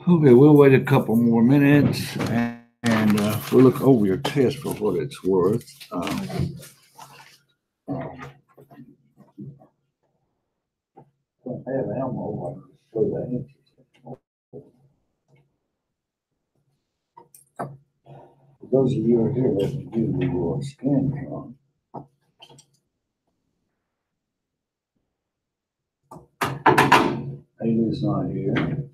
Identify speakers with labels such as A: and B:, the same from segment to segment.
A: Okay, we'll wait a couple more minutes and we'll look over your test for what it's worth. Don't have ammo, so the for those of you who are here, let me give you your scan from. Haley's not here.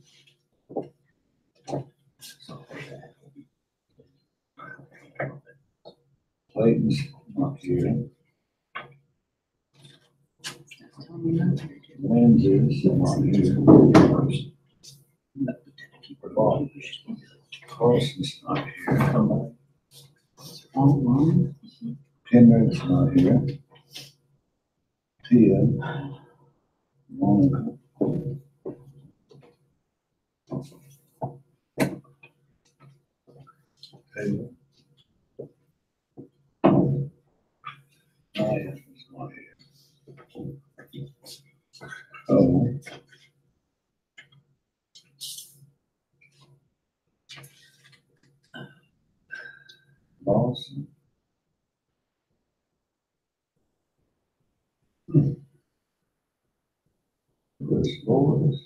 A: Clayton's not here. Lindsay's not here. Carson's not here. Penrith's not here. Tia, Monica. Taylor. Maya is not here. Oh. Lawson. Chris Boys.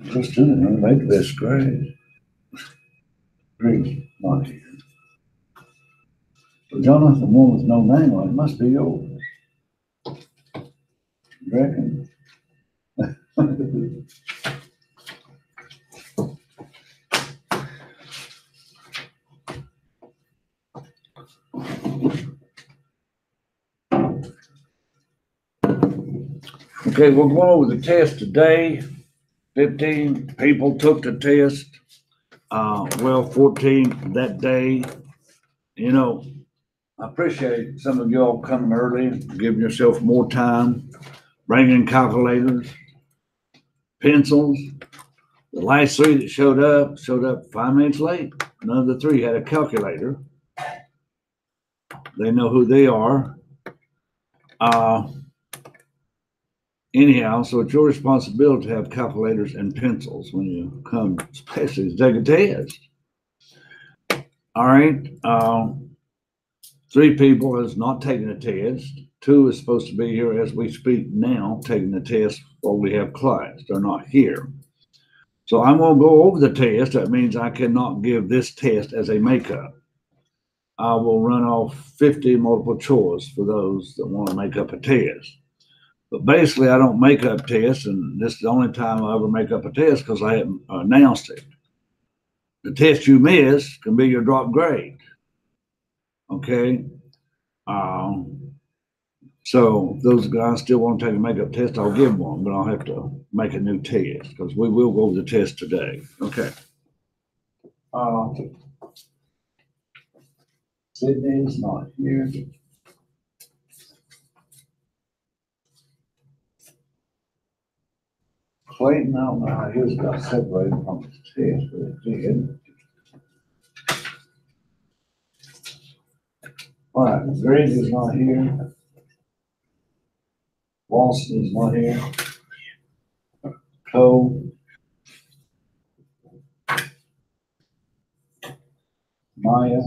A: Just didn't make this grade. Greg not here. So Jonathan, one with no name on it, must be yours. You reckon? Okay, we're going over the test today. 15 people took the test. 14 that day. You know, I appreciate some of y'all coming early, giving yourself more time, bringing calculators, pencils. The last three that showed up 5 minutes late. None of the three had a calculator. They know who they are. Anyhow, so it's your responsibility to have calculators and pencils when you come, especially to take a test. All right. 3 people has not taken a test. 2 is supposed to be here as we speak now, taking the test while we have class. They're not here. So I'm going to go over the test. That means I cannot give this test as a makeup. I will run off 50 multiple choice for those that want to make up a test. But basically, I don't make up tests, and this is the only time I ever make up a test because I haven't announced it. The test you miss can be your drop grade. Okay? So those guys still want to take a makeup test, I'll give one, but I'll have to make a new test because we will go over the test today. Okay. Sydney's not here. Clayton, I don't know how his got separated from his test, but it did. All right, Greg is not here. Lawson is not here. Cole. Maya.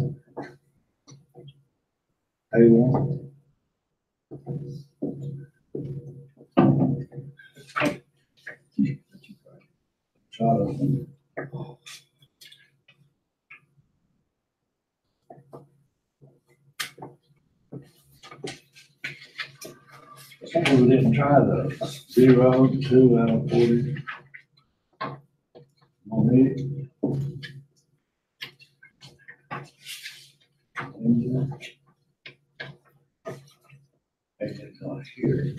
A: Taylor. Jonathan. Some people didn't try those. 0, 2 out of 40. Monique. It's not here.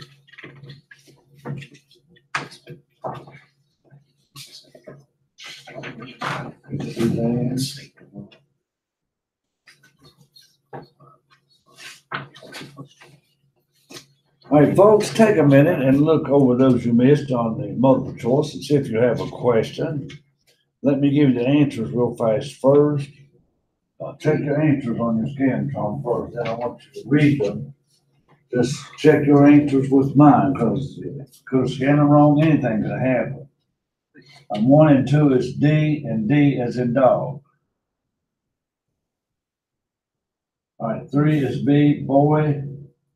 A: All right, folks, take a minute and look over those you missed on the multiple choice and see if you have a question. Let me give you the answers real fast first. check your answers on your skin tone first. Then I want you to read them. Just check your answers with mine, because scan them wrong, anything could happen. 1 and 2 is D, and D as in dog. All right, 3 is B, boy.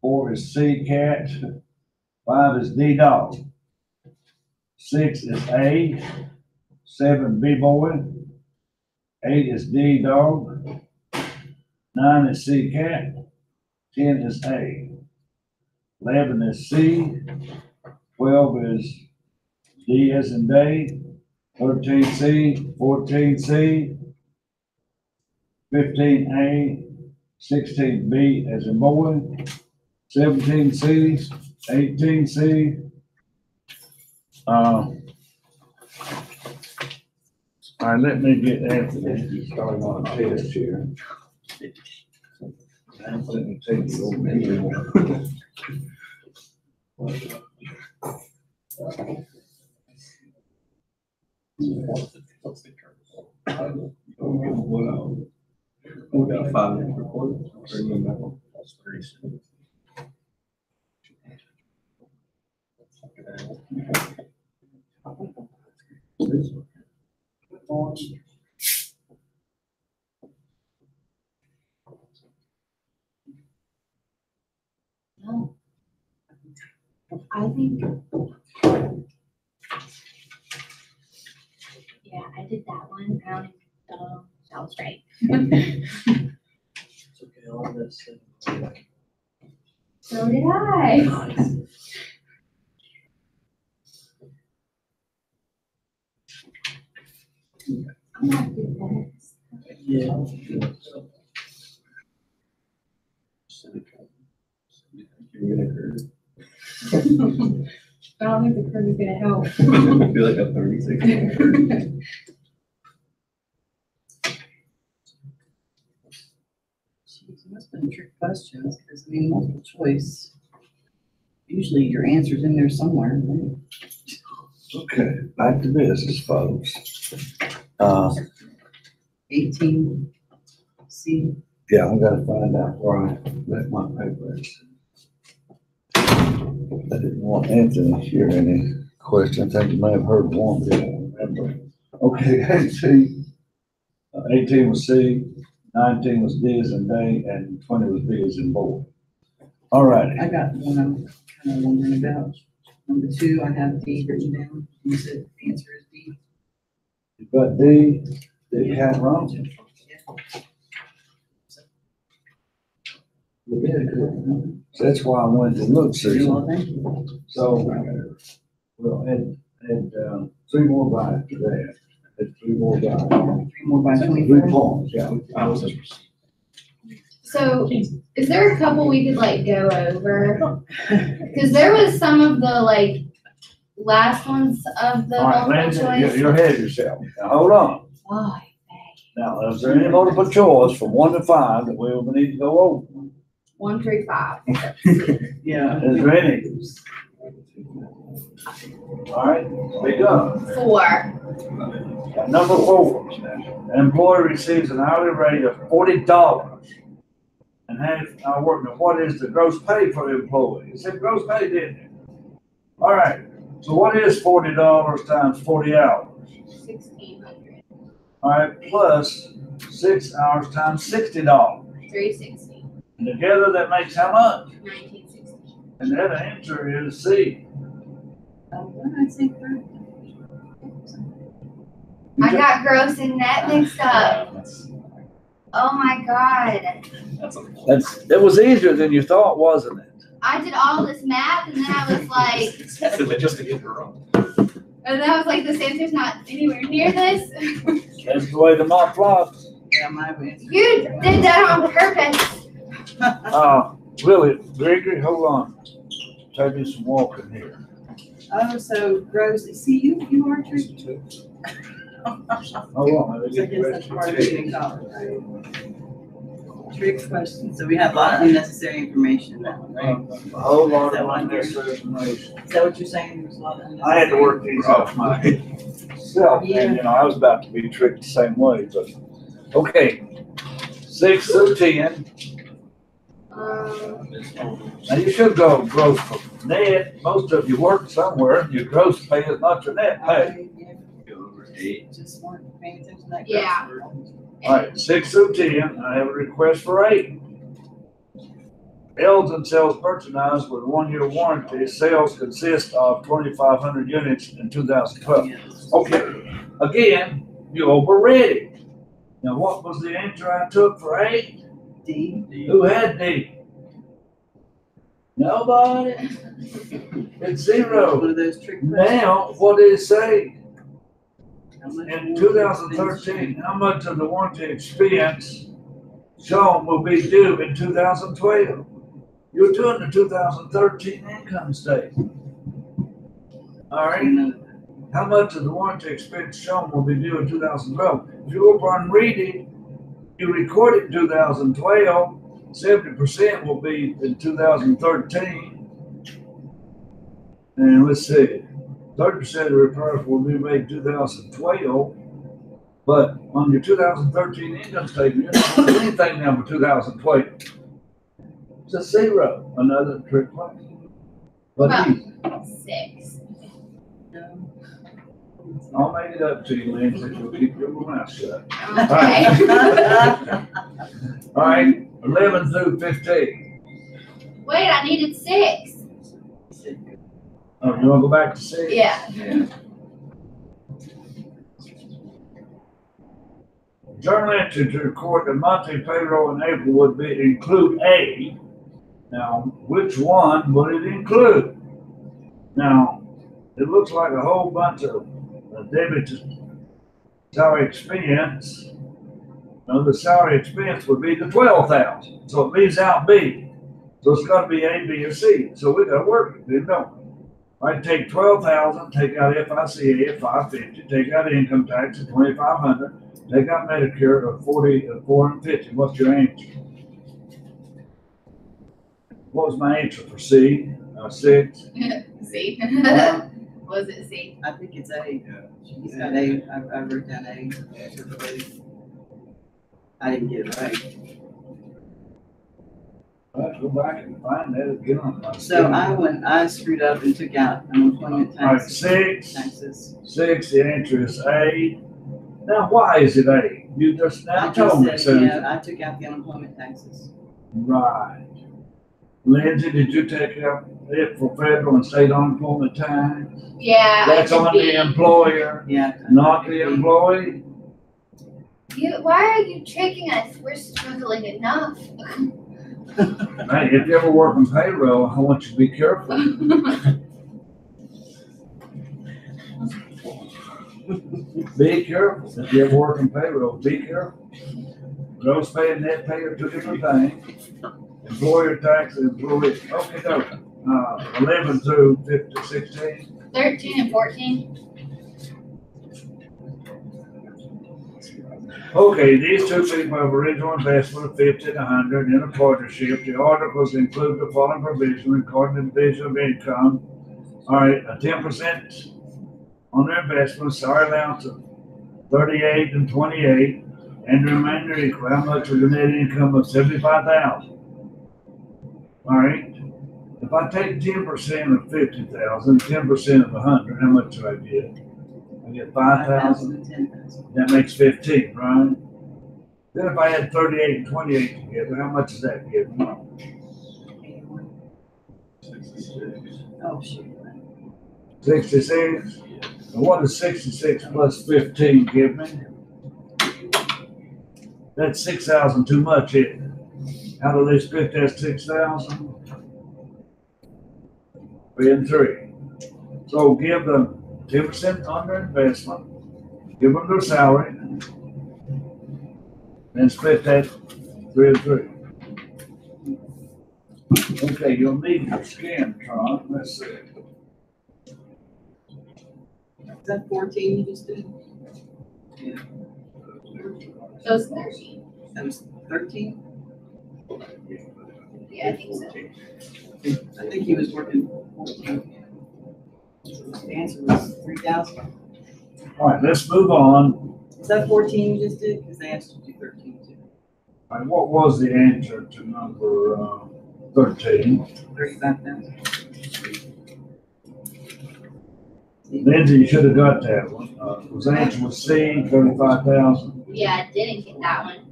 A: 4 is C, cat. 5 is D, dog. 6 is A. 7, B, boy. 8 is D, dog. 9 is C, cat. 10 is A. 11 is C. 12 is D as in day. 13 C. 14 C. 15 A. 16 B as in boy. 17 C. 18 C. All right, let me get Anthony starting on a test here. Let me take you over here.
B: We'll be 5 minutes recording. That's 37.
C: No. I think, yeah, I did that one. I don't know. That was right.
B: It's okay, all this.
C: So did I. I'm not good at this.
B: Yeah.
C: I don't think the curve is gonna help.
B: I feel like I'm 36.
D: Jeez, must have been trick questions, because I mean, multiple choice. Usually your answer's in there somewhere. Right?
A: Okay, back to business, folks.
D: 18 C.
A: Yeah, I gotta find out where I left my papers. I didn't want Anthony to hear any questions. I think you may have heard one, but I don't remember. Okay, 18 was C, 19 was D as in day, and 20 was B as in boy. All righty.
D: I got one I'm kind of wondering about. Number 2, I have D written down. You said the answer is D.
A: You got D, D cat wrong? You did good. So that's why I wanted to look,
D: Well,
A: Susan.
D: thank you.
A: So, we'll add 3 more by today. Add 3 more by.
D: 3 more by
A: 3
D: 24.
A: points, yeah.
C: So is there a couple we could like go over? Because there was some of the like last ones of the
A: All right,
C: multiple
A: Landon,
C: choice.
A: you're ahead of yourself. Now, hold on.
C: Oh,
A: Now, is there any multiple choice from 1 to 5 that we will need to go over?
C: 1 through 5.
D: Yeah.
A: Is there any? All right, speak up.
C: 4.
A: Now, number 4, an employee receives an hourly rate of $40 and has our workman. What is the gross pay for the employee? It said gross pay, didn't it? All right, so what is $40 times 40 hours?
C: 1,600.
A: All right, plus 6 hours times $60.
C: 360.
A: And together that makes how much?
C: 1960.
A: And that answer is C.
D: What did I say first?
C: I got gross and net mixed up. Oh my God.
A: It was easier than you thought, wasn't it?
C: I did all this math and then I was like,
B: Just to get her wrong.
C: and then I was like, this answer's not anywhere near this.
A: That's the way the mock flops.
D: Yeah, my answer.
C: You did that on purpose.
A: Really, Gregory, hold on. Take me some walking here.
D: Oh, so gross. See, you are tricky.
A: Hold on. Let me
D: I
A: get
D: guess
A: the
D: that's
A: rest
D: part
A: of
D: of
A: the
D: being in college, right? Trick questions. So we have a lot of unnecessary information that one, right?
A: A whole lot
D: Is that
A: of
D: what I'm hearing?
A: unnecessary information.
D: Is that what you're saying? There's a lot of unnecessary.
A: I had to work these off myself, and I was about to be tricked the same way, but, okay. 6 through 10. Now you should go gross for net. Most of you work somewhere. Your gross pay is not your net pay.
D: Just weren't paying attention to that.
C: Yeah.
A: All right, 6 through 10. I have a request for 8. Elton sells merchandise with 1-year warranty. Sales consist of 2,500 units in 2012. Okay, again, you overread it. Now, what was the answer I took for 8?
D: D.
A: Who had D? Nobody. It's 0.
D: One of those trick questions.
A: Now, what did it say?
D: How much
A: In
D: more
A: 2013, how much of the warranty expense shown will be due in 2012? You're doing the 2013 income statement. All right. How much of the warranty expense shown will be due in 2012? If you go up and read it, you record it in 2012, 70% will be in 2013. And let's see, 30% of the repairs will be made 2012. But on your 2013 income statement, you're not doing anything now for 2012. It's a 0. Another trick question. But
C: About 6.
A: I'll make it up to you, Lindsay, if you'll keep your mouth shut.
C: Okay.
A: All right, 11 through 15.
C: Wait, I needed 6.
A: Oh, you want to go back to 6?
C: Yeah.
A: Journal entry to record the monthly payroll in April would be include A. Now, which one would it include? Now, it looks like a whole bunch of debit salary expense. Now, the salary expense would be the 12,000. So it leaves out B. So it's got to be A, B, or C. So we got to work it, didn't we? I take 12,000, take out FICA at 550, take out income tax at 2,500, take out Medicare at 450. What's your answer? What was my answer for C? 6.
C: C. Was it C?
D: I think it's A. He's got A. I wrote down A. I didn't get it right.
A: Let's go back and find that again on my
D: So I screwed up and took out unemployment
A: All right,
D: taxes.
A: 6.
D: Taxes.
A: 6, the answer is A. Now, why is it A? You just now
D: I
A: told me,
D: just said,
A: Susan.
D: yeah, I took out the unemployment taxes.
A: Right. Lindsay, did you take out it for federal and state unemployment tax?
C: Yeah.
A: That's
C: I did
A: on
C: B.
A: the employer,
D: Yeah.
A: not the employee?
C: Why are you tricking us? We're struggling enough.
A: Hey, if you ever work on payroll, I want you to be careful. Be careful. If you ever work on payroll, be careful. Gross pay and net pay are 2 different things. Employer tax and employee. Okay, no. 11 through 16.
C: 13 and 14.
A: Okay, these two people have original investment of 50 and 100 in a partnership. The articles include the following provision regarding the division of income. All right, a 10% on their investment, salary allowance of 38 and 28, and the remainder equal how much of the net income of 75,000. All right, if I take 10% of 50,000, 10% of 100, how much do I get? I get 5,000.
D: and 10,000.
A: That makes 15, right? Then if I had 38 and 28 together, how much does that give me?
D: 81. Oh, shoot.
A: 66? And what does 66 plus 15 give me? That's 6,000 too much, isn't it? How do they split that 6,000? 3 and 3. So give them 10% on their investment, give them their salary, and split that 3 and 3. Okay, you'll need your scan, Tron. Let's see.
D: Is that 14 you just did? Yeah.
C: Those 13.
D: That was 13?
C: Yeah, I think so.
D: I think he was working 14. The answer was 3,000.
A: All right, let's move on.
D: Is that 14 you just did? Because they asked you to do 13 too.
A: right, what was the answer to number 13?
D: 35,000.
A: Lindsay, you should have got that one. Was the answer was C, 35,000?
C: Yeah, I didn't get that one.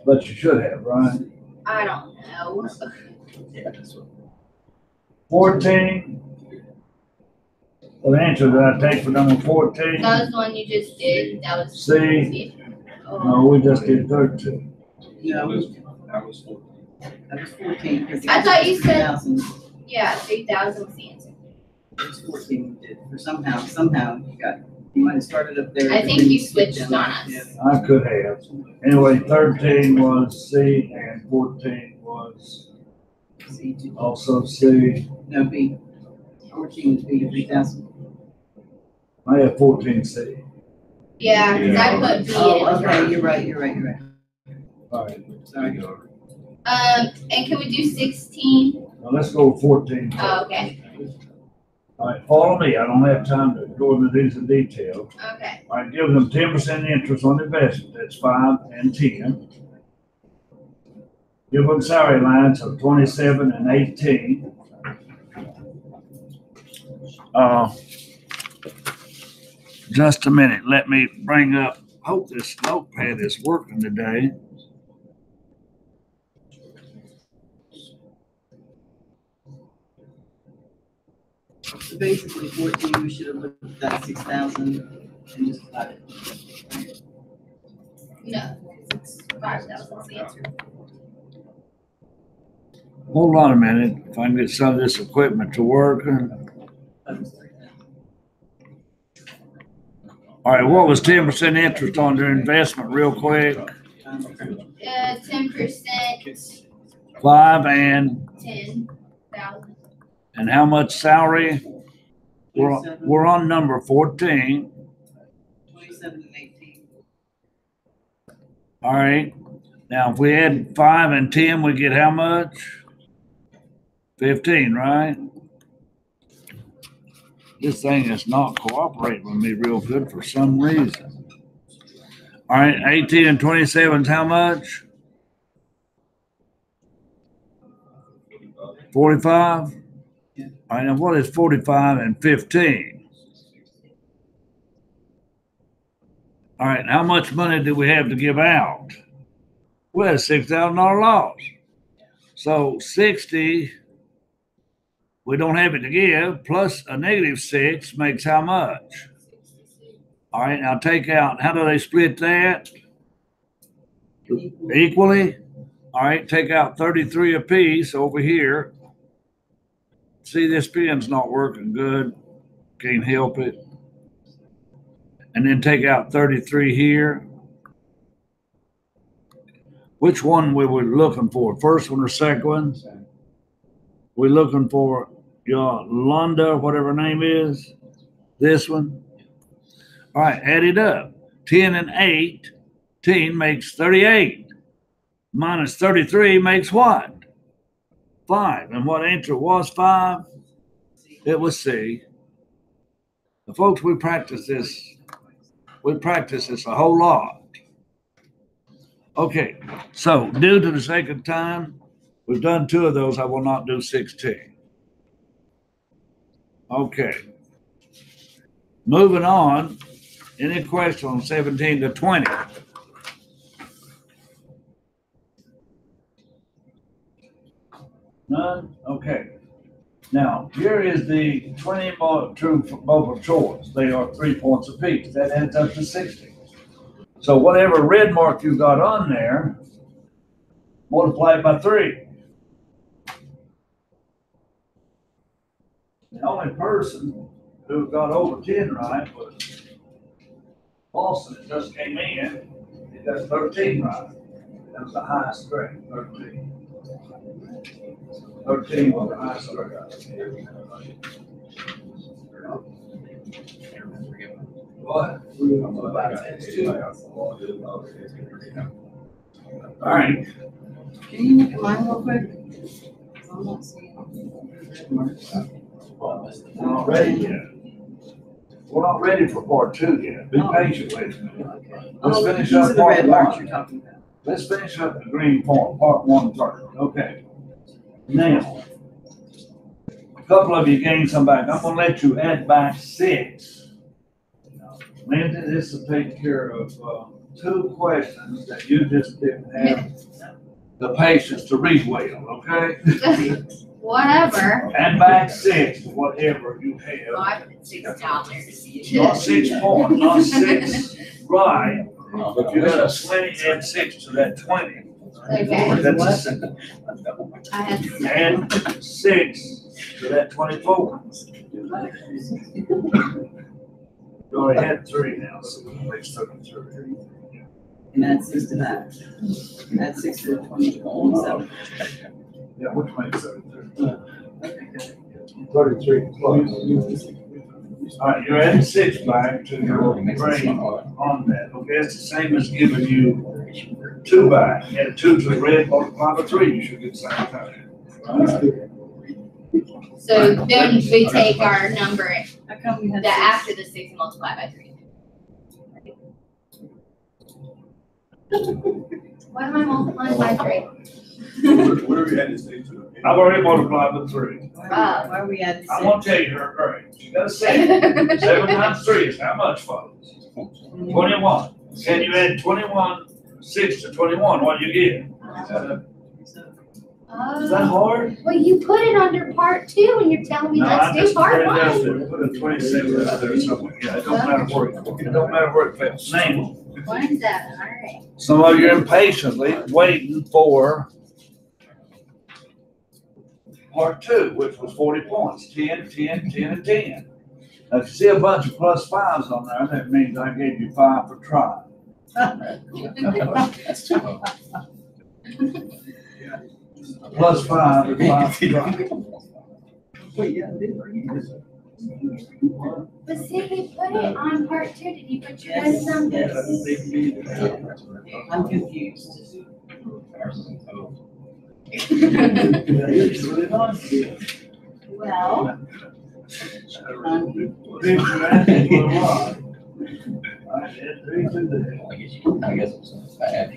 A: But you should have, right?
C: I don't know.
B: Yeah, that's what.
A: 14. Well, the answer that I take for number 14,
C: That was the one you just did. That was
A: C.
C: Oh.
A: No, we just did 13.
D: No,
B: That was 14.
D: that was 14. 'cause the
C: I thought
D: answer
C: you
D: was
C: said-
D: 3,000.
C: Yeah, 3,000 was the answer.
D: It was 14 we did, for somehow you might have started up there.
C: I
D: but
C: think
D: then
C: you
D: skipped
C: switched
D: down.
C: on us.
D: Yeah.
A: I could have. Anyway, 13 was C and 14 was
D: C2.
A: also C.
D: No, B. 14 was B, 3,000.
A: I have 14C.
C: Yeah, because I put B in.
D: Oh, okay, you're right.
A: All right,
D: Sorry.
C: And can we do 16?
A: now let's go with 14.
C: Oh, okay.
A: All right, follow me. I don't have time to go into these in detail.
C: Okay.
A: All right, give them 10% interest on investment. That's 5 and 10. Give them salary lines of 27 and 18. Just a minute. Let me bring up. Hope this notepad is working today.
D: So basically 14, we should have looked at that 6,000 and just got it.
C: No, it's 5,000 is the answer.
A: Hold on a minute. If I can get some of this equipment to work.
D: That was 3,000.
A: All right, what was 10% interest on their investment real quick?
C: 10%,
A: 5 and
C: 10,000.
A: and how much salary? We're on number 14.
D: 27 and 18.
A: All right. Now, if we add 5 and 10, we get how much? 15, right? This thing is not cooperating with me real good for some reason. All right, 18 and 27 is how much? 45?
D: Yeah.
A: All right, now what is 45 and 15? All right, how much money do we have to give out? We had a $6,000 loss. So 60, we don't have it to give, plus a -6 makes how much? All right, now take out, how do they split that? Equally? All right, take out 33 apiece over here. See, this pen's not working good. Can't help it. And then take out 33 here. Which one we were looking for? First one or second one? We're looking for Yolanda, whatever her name is. This one. All right, add it up. 10 and 18 makes 38. Minus 33 makes what? 5. And what answer was 5? It was C. Now, folks, we practice this a whole lot. Okay, so due to the sake of time, we've done 2 of those. I will not do 16. Okay. Moving on. Any question on 17 to 20? None? Okay. Now, here is the 20 true multiple choice. They are 3 points apiece. That adds up to 60. So whatever red mark you got on there, multiply it by 3. The only person who got over 10 right was Boston. It just came in. It got 13 right. That was the highest grade, 13. 13 was the highest grade. What? All right.
D: Can you look at mine real quick? I'm not seeing.
A: We're not ready yet. We're not ready for part 2 yet. Be patient with me. Let's finish
D: These
A: up
D: are the
A: part
D: red marks
A: 1.
D: you're talking about.
A: let's finish up the green part one first, okay? Now, a couple of you gained some back. I'm gonna let you add back 6. Linda, this will take care of, 2 questions that you just didn't have the patience to read well, okay?
C: Whatever.
A: Add back 6, whatever you
C: Oh,
A: have.
C: I put $6.
A: Not 6 points, not 6, right, but you got a 20, add 6 to that 20.
C: Okay.
A: That's
C: I had
A: add 6 to that 24. You already had 3 now, so it makes 33.
D: And add 6 to that. Add 6 to the 27.
A: Yeah, which makes 33. 33 plus. All right, you're adding 6 back to your grade on that. Okay, it's the same as giving you 2 back. Add 2 to the red, multiply by 3, you should get the same thing.
C: So then we take our number
D: How come we had
C: that
D: 6?
C: after the 6 and multiply by 3. Why am I multiplying by 3?
B: Where are we at this stage?
A: I've already multiplied by 3.
D: Why are we at 6?
A: I'm gonna tell you her grade. She got a 7. 7 times 3 is how much, folks? 21. Can you add 21, 6 to 21? What do you get? Is that hard?
C: Well, you put it under part 2 and you're telling me
A: No,
C: let's
A: I'm
C: do
A: just
C: part
A: putting it down
C: 1.
A: there. Put a 27 out there somewhere. Yeah, it don't matter where, it don't matter where it fits. Name them.
C: 27, all right.
A: Some of you are impatiently waiting for part 2, which was 40 points, 10, 10, 10, and 10. Now, if you see a bunch of plus 5s on there, that means I gave you 5 for trying. Plus 5 is 5 for trying.
C: But see, he put it on part 2. Did you put your guys' numbers?
D: I'm confused.
C: Well,
B: I guess it's bad.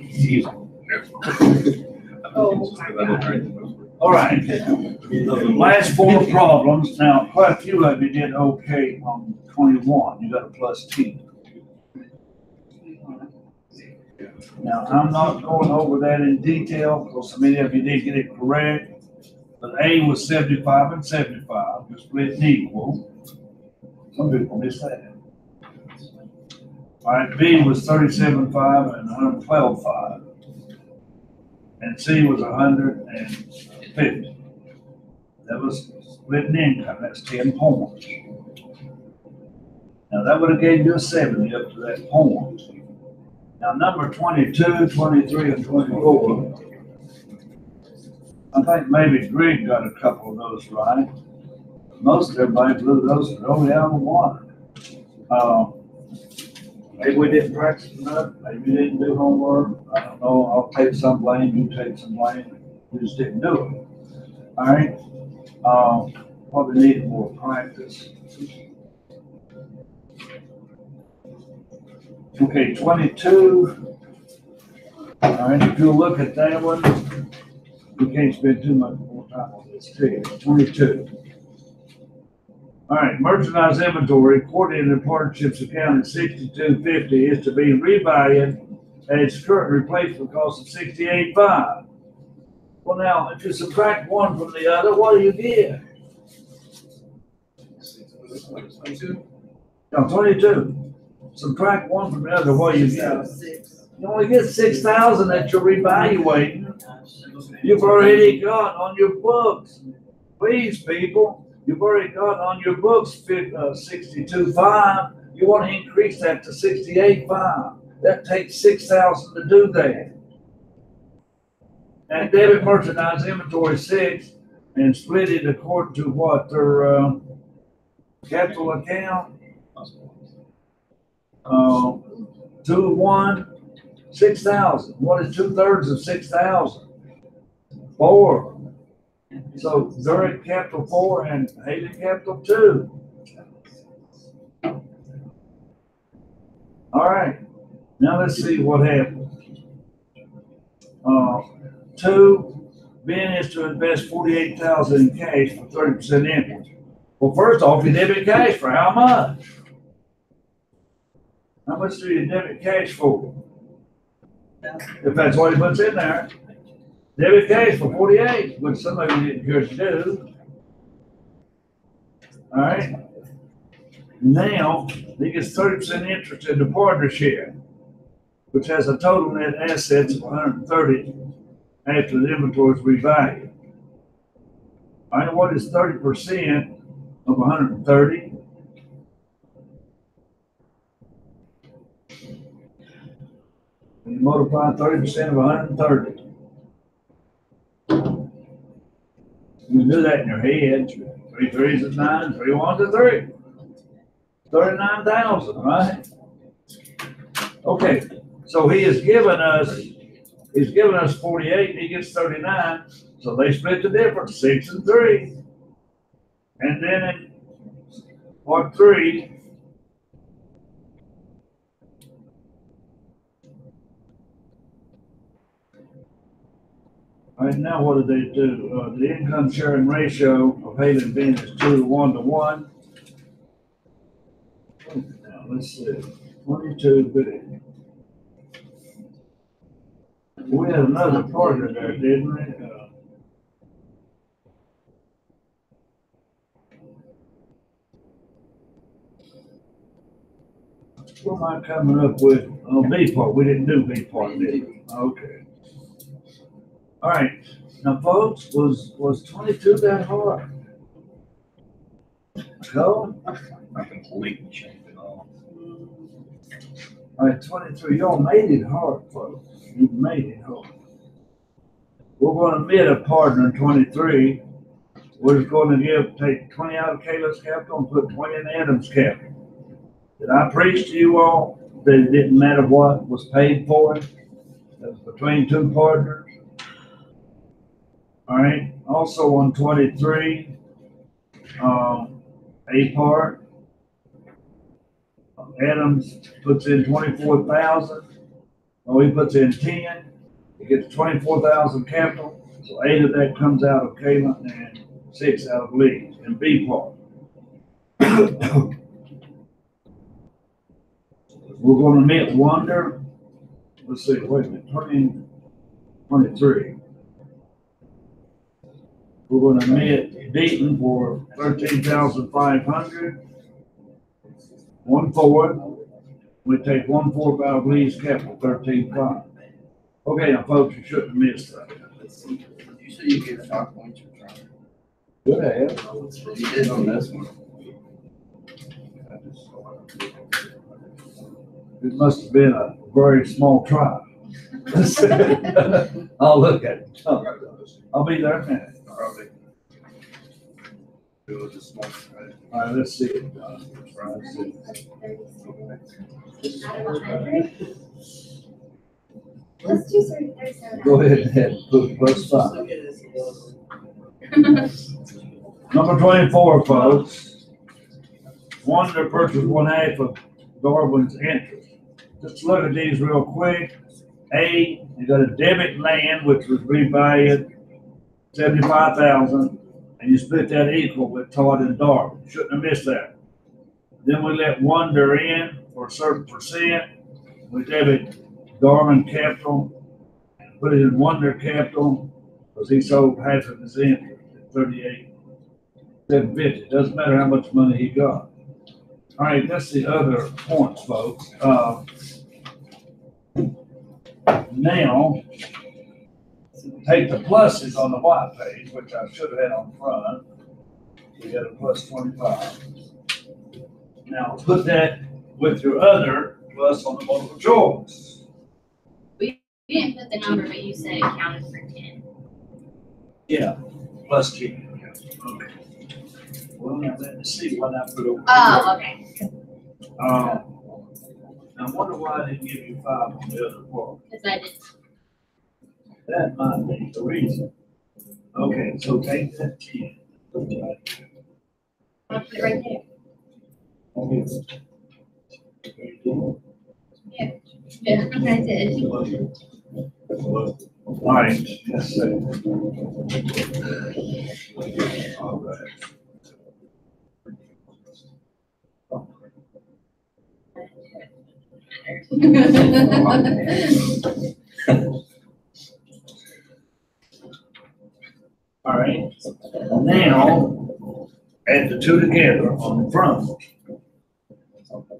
C: oh my God.
A: All right, the last 4 problems, now quite a few of you did okay on 21, you got a plus 10. Now, I'm not going over that in detail, because so many of you did get it correct, but A was 75 and 75, you're splitting equal. Some people missed that. All right, B was 37.5 and 112.5. And C was 150. That was splitting income, that's 10 points. Now that would have gave you a 70 up to that point. Now number 22, 23, and 24. I think maybe Greg got a couple of those right. Most everybody blew those only out of the water. Maybe we didn't practice enough, maybe we didn't do homework, I don't know, I'll take some blame, you take some blame, we just didn't do it. All right, probably needed more practice. Okay, 22. All right, if you look at that one, we can't spend too much more time on this too. 22. All right, merchandise inventory, coordinated partnerships account at 6250 is to be revalued at its current replacement cost of 68.5. Well, now, if you subtract one from the other, what do you get? No, 22. Subtract one from the other, what do you get? You only get 6,000 that you're revaluating. You've already got on your books. Please, people. You've already got on your books 62.5. You want to increase that to 68.5. That takes 6,000 to do that. And debit merchandise inventory 6 and split it according to what their capital account. 2 1 6,000. What is 2/3 of 6,000? 4. So Zurich capital 4 and Haley capital 2. All right. Now let's see what happens. Two, Ben is to invest 48,000 in cash for 30% interest. Well, first off, you debit cash for how much? How much do you debit cash for? If that's what he puts in there. Debit cash for 48, which some of you didn't care to do. All right. Now, he gets 30% interest in the partnership, which has a total net assets of 130 after the inventory is revalued. All right, what is 30% of 130? And you multiply 30% of 130. You can do that in your head. 3 3s is 9, 3 1s is 3. 39,000, right? Okay, so he's given us 48, and he gets 39. So they split the difference, 6 and 3. And then in part 3, all right, now what do they do? The income sharing ratio of Haley and Ben is 2 to 1 to 1. Now let's see, 22 billion. We had another partner there, didn't we? What am I coming up with? Oh, B part. We didn't do B part, did we? Okay. All right. Now, folks, was 22 that hard? No?
B: I completely changed it all.
A: All right, 23. Y'all made it hard, folks. You made it hard. We're going to admit a partner in 23. We're just going to take 20 out of Caleb's capital and put 20 in Adam's capital. Did I preach to you all that it didn't matter what was paid for it? That was between two partners. All right. Also on 23, A part, Adams puts in 24,000. Oh, he puts in 10. He gets 24,000 capital. So 8 of that comes out of Caleb and 6 out of Lee and B part. We're going to admit Wonder. Let's see, wait a minute, 23. We're going to admit Deaton for 13,500. 1/4. We take 1/4 out of Lee's capital, 13,500. Okay, now folks, you shouldn't have missed that.
B: You said you gave 5 points for trying.
A: Good have.
B: You did on this one.
A: It must have been a very small trial. I'll look at it. I'll be there in a minute.
B: Probably. It was a small, right?
A: All right, let's see it. Let's see.
C: Out of 100? Let's do 37.
A: Go ahead and put +5. Number 24, folks. Wonder purchased 1/2 of Darwin's interest. Just look at these real quick. A, you got a debit land, which was revalued 75,000, and you split that equal with Todd and Darwin. Shouldn't have missed that. Then we let Wonder in for a certain percent. We debit Darwin capital and put it in Wonder capital because he sold half of his interest at 38,750. Doesn't matter how much money he got. All right, that's the other points, folks. Now, take the pluses on the white page, which I should have had on front. We got a +25. Now, put that with your other plus on the multiple choice.
C: You didn't put the number, but you said it counted for 10.
A: Yeah, +10. Okay. Well, now let's see what I put over.
C: Oh, okay.
A: I wonder why I didn't give you 5 on the other part.
C: Because I did.
A: That might be the reason. Okay, so take that 10.
C: I'll put it right there. Yeah, I did.
A: All right, yes, sir. All right, now add the two together on the front.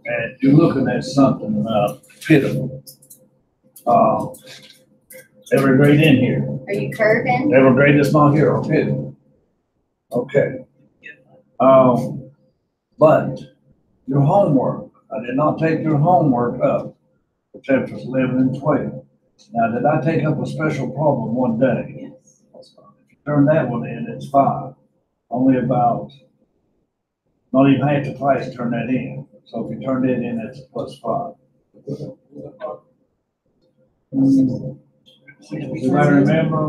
A: And you're looking at something pitiful. Every grade in here,
C: Are you curving?
A: every grade that's not here, okay? Okay. But your homework, I did not take your homework up, chapters 11 and 12. Now, did I take up a special problem one day?
D: Yes.
A: If you turn that one in, it's 5. Only about, not even half the class turn that in. So if you turn that in, it's a +5. Do I remember?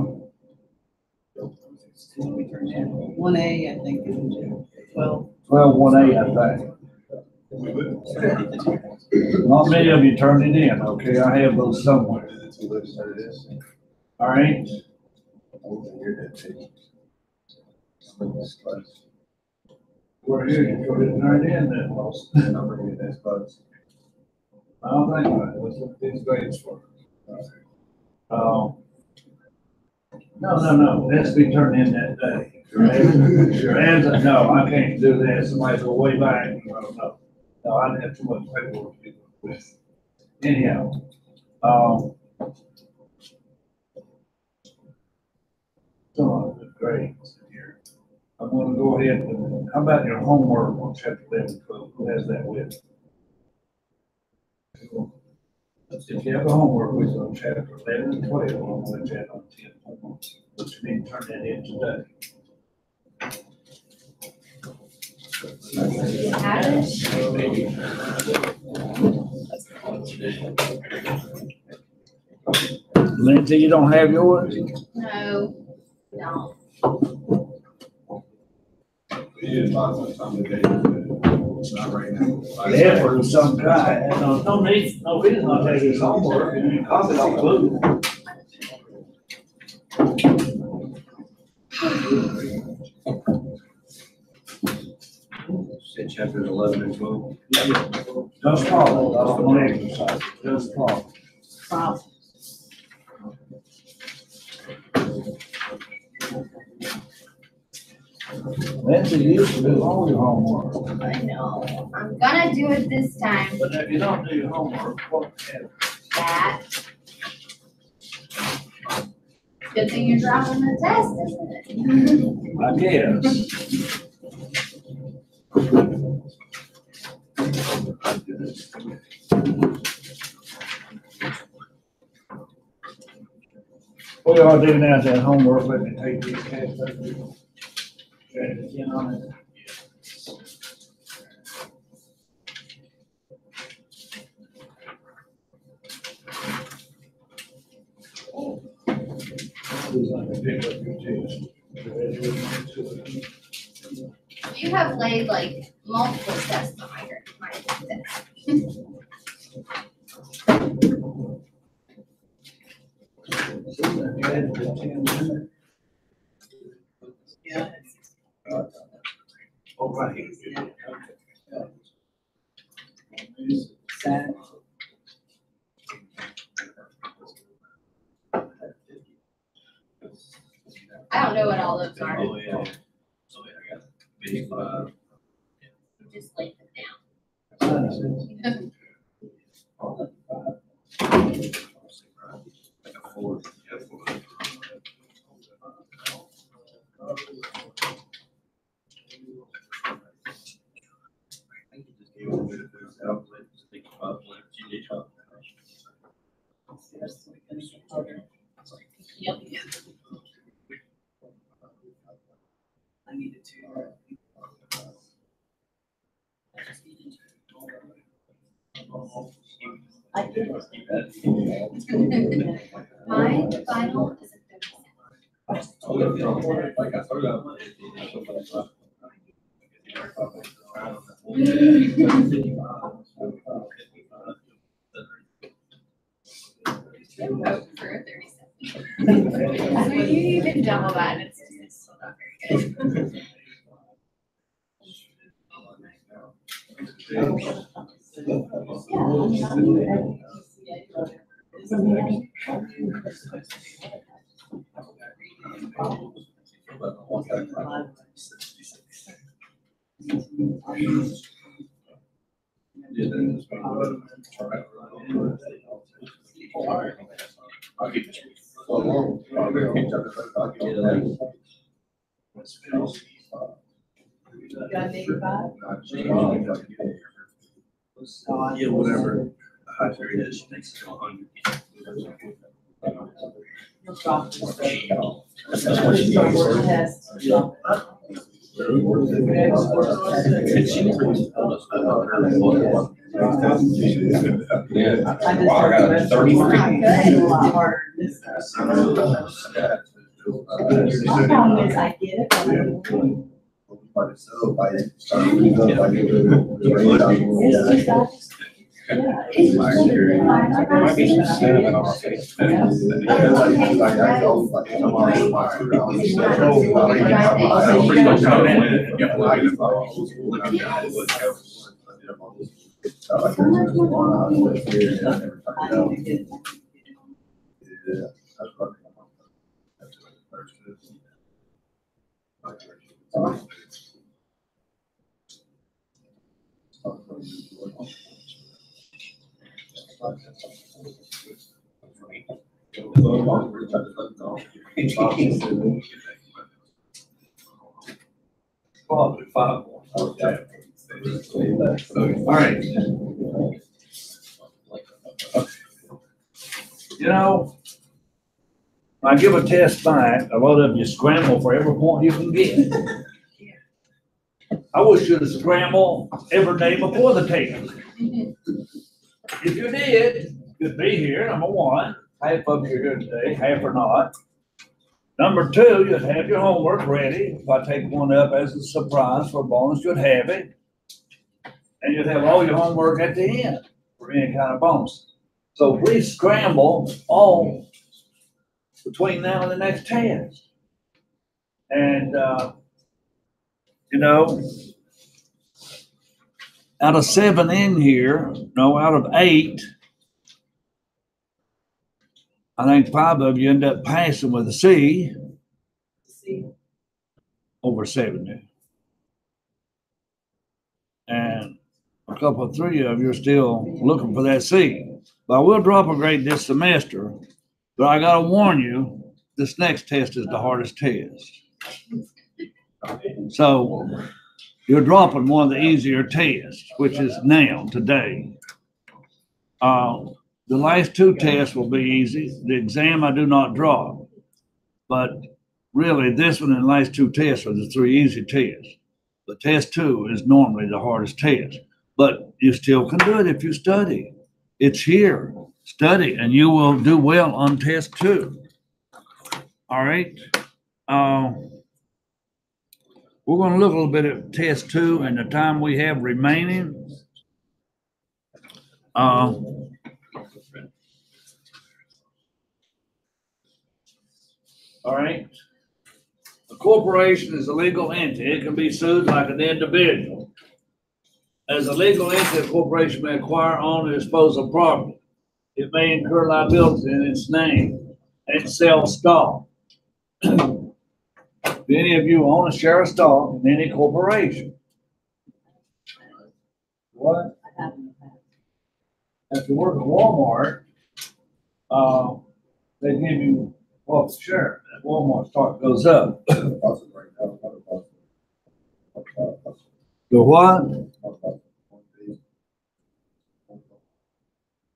D: We turned in 1A, I think, and 12.
A: 12-1A, I think. Not many of you turned it in, okay? I have those somewhere. All right? We're here, you couldn't turn it in then, Los. I don't think about it. Let's look at these grades for. No, it has to be turned in that day. Your hands, no, I can't do that. Somebody go way back. No, I didn't have too much paperwork to do with. Anyhow, some of the grades here. I'm gonna go ahead and, how about your homework on chapter 11, 12? Who has that with? If you have a homework with on chapter 11 and 12, I'm gonna let you have on 10 homework, but you need to turn that in today.
C: You have it?
A: Lindsay, you don't have yours?
C: No, no.
A: Effort of some kind. No need, no reason not to take his homework, and you copy it off the book.
B: Say chapters 11 and 12.
A: Just follow, don't exercise, just follow.
D: Wow.
A: Lindsay used to do all your homework,
C: I know. I'm gonna do it this time.
A: but if you don't do your homework, what happens?
C: That. Good thing you're dropping the test, isn't it?
A: I guess. What y'all do now is that homework, let me take these tests. Again on it. Who's on the pick up your test?
C: You have laid like multiple tests on my test.
D: Yeah.
A: Oh, right.
D: Sad.
C: I don't know what all those are.
B: Oh, yeah. So, yeah, I got basic 5.
C: You just laid them down.
B: Like a 4. Yeah, 4. I think you just gave a bit of this out, like, just think about what you did.
C: Yep.
D: I needed to.
C: I did. My final is a 30%.
B: Like I started out.
C: For a 37. So you even double that, and it's still not very good.
B: Yeah, whatever the high period is, makes it 100. That's what she needs.
D: I got a 33. A lot harder than this. My problem is I get it. It's just,
B: Might be some cinnamon on my face. Probably 5 more.
A: All right. You know, I give a test back, a lot of you scramble for every point you can get. I wish you'd scramble every day before the test. If you did, you'd be here, number one. Half of you are here today, half are not. Number two, you'd have your homework ready. If I take one up as a surprise for a bonus, you'd have it. And you'd have all your homework at the end for any kind of bonus. So please scramble all between now and the next test. And, you know, out of 7 in here, no, out of 8, I think 5 of you end up passing with a C over 70. And a couple of 3 of you are still looking for that C. But I will drop a grade this semester, but I gotta warn you, this next test is the hardest test. So you're dropping one of the easier tests, which is now, today. The last 2 tests will be easy. The exam I do not drop. But really, this one and the last 2 tests are the 3 easy tests. But test 2 is normally the hardest test. But you still can do it if you study. It's here. Study, and you will do well on test 2. All right. We're going to look a little bit at test 2 and the time we have remaining. All right. A corporation is a legal entity. It can be sued like an individual. As a legal entity, a corporation may acquire, own, or dispose of property. It may incur liability in its name and sell stock. Do any of you own a share of stock in any corporation? What? If you work at Walmart, they give you, well, sure, at Walmart stock goes up. The what?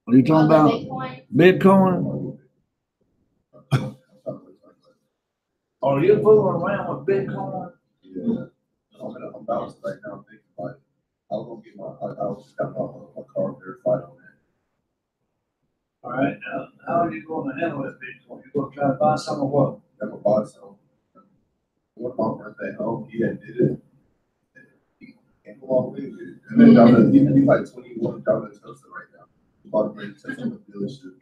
A: Are you talking about Bitcoin? Are you fooling around with Bitcoin?
E: Yeah, I'm bouncing right now, thinking like, I was gonna get my, I was got my car verified on that.
A: All right, now, how are you going to handle that Bitcoin? You gonna try to buy some or what?
E: I'm gonna buy some. One of my friends at home, he had did it. He came along with it. And then he's like 21, driving a Tesla right now. He bought a great Tesla dealership.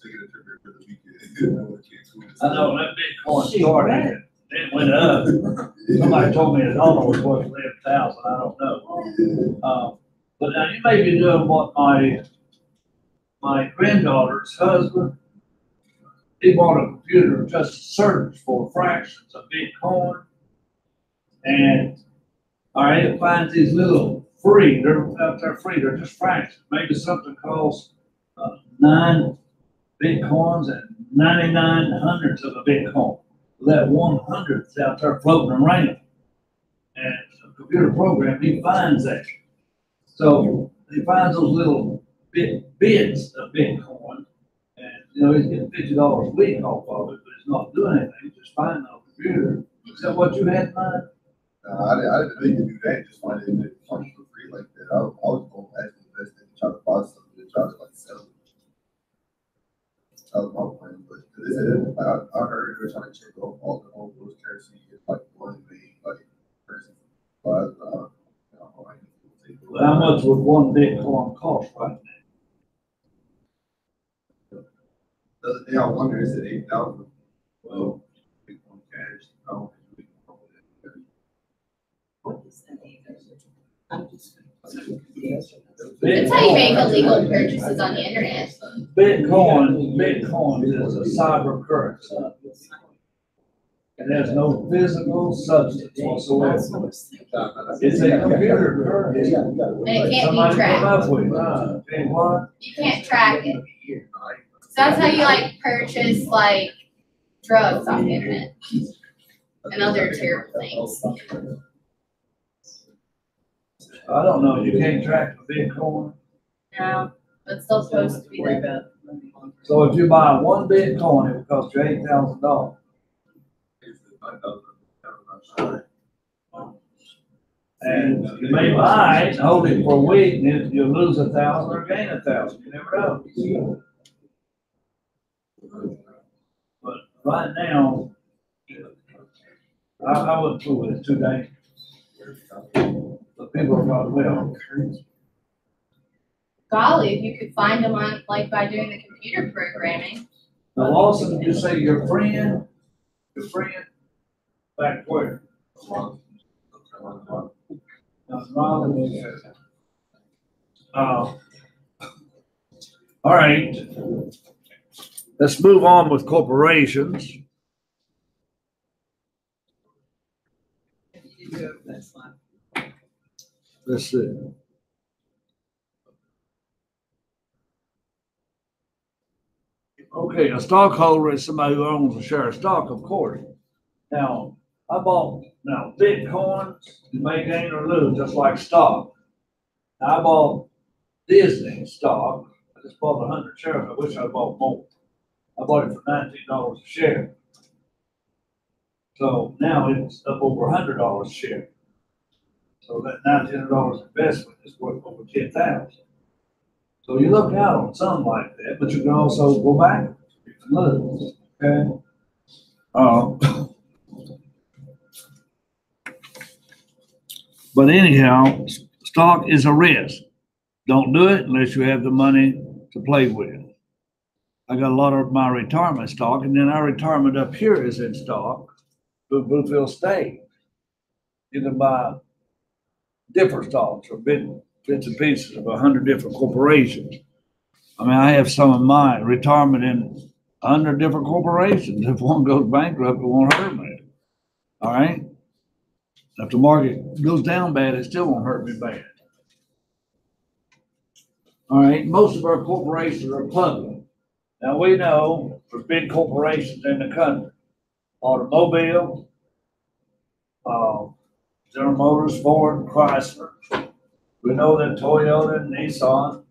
E: Taking a trip here for the weekend.
A: I know that Bitcoin started, it went up. Somebody told me a dollar was worth 11,000, I don't know. But now you may be doing what my granddaughter's husband, he bought a computer just to search for fractions of Bitcoin. And, all right, it finds these little free, they're out there free, they're just fractions. Maybe something costs 9 Bitcoins and 99 hundredths of a Bitcoin. That 100th out there floating around. And a computer program, he finds that. So he finds those little bits of Bitcoin. And, you know, he's getting $50 a week off of it, but it's not doing anything. He's just finding on the computer. Is that what you had in mind?
E: I didn't think you do that, just find it in it for free like that. I was going to actually invest in try to buy something and try to like sell it. That was my plan, but I heard they're trying to check off all those currency, like one thing, like currency. But
A: Well, how much would one Bitcoin cost right now?
E: the other day I wonder, is it 8,000? Well, Bitcoin cash. I don't think we can afford it.
D: What is that? I'm just.
C: That's how you make illegal purchases on the internet.
A: Bitcoin is a cyber currency. It has no physical substance whatsoever. It's a computer currency.
C: And it can't be
A: Somebody came
C: tracked.
A: up with it. And what?
C: You can't track it. So that's how you like purchase like drugs off the internet and other terrible things.
A: I don't know, you can't track the Bitcoin.
C: No, but still supposed to be
D: Worry
C: there.
D: about.
A: So if you buy one Bitcoin, it will cost you $8,000. And you may buy it, hold it for a week, and if you lose 1,000 or gain 1,000, you never know. But right now, I wouldn't fool with it, 2 days. But people are probably, well,
C: Golly, if you could find them on, like by doing the computer programming.
A: now Lawson, you say your friend, back where? All right, let's move on with corporations.
D: If you did go to that slide.
A: Let's see. Okay, a stockholder is somebody who owns a share of stock, of course. Now, Bitcoin, you may gain or lose, just like stock. Now, I bought Disney stock. I just bought 100 shares. I wish I bought more. I bought it for $19 a share. So now it's up over $100 a share. So that $1,900 investment is worth over $10,000. So you look out on something like that, but you can also go back. You can lose. Okay. But anyhow, stock is a risk. Don't do it unless you have the money to play with. I got a lot of my retirement stock, and then our retirement up here is in stock. Bluefield State. You can buy different stocks or bits and pieces of 100 different corporations. I mean, I have some of my retirement in 100 different corporations. If one goes bankrupt, it won't hurt me. All right. If the market goes down bad, it still won't hurt me bad. All right. Most of our corporations are public. Now we know there's big corporations in the country. Automobile, General Motors, Ford, Chrysler. We know that Toyota and Nissan,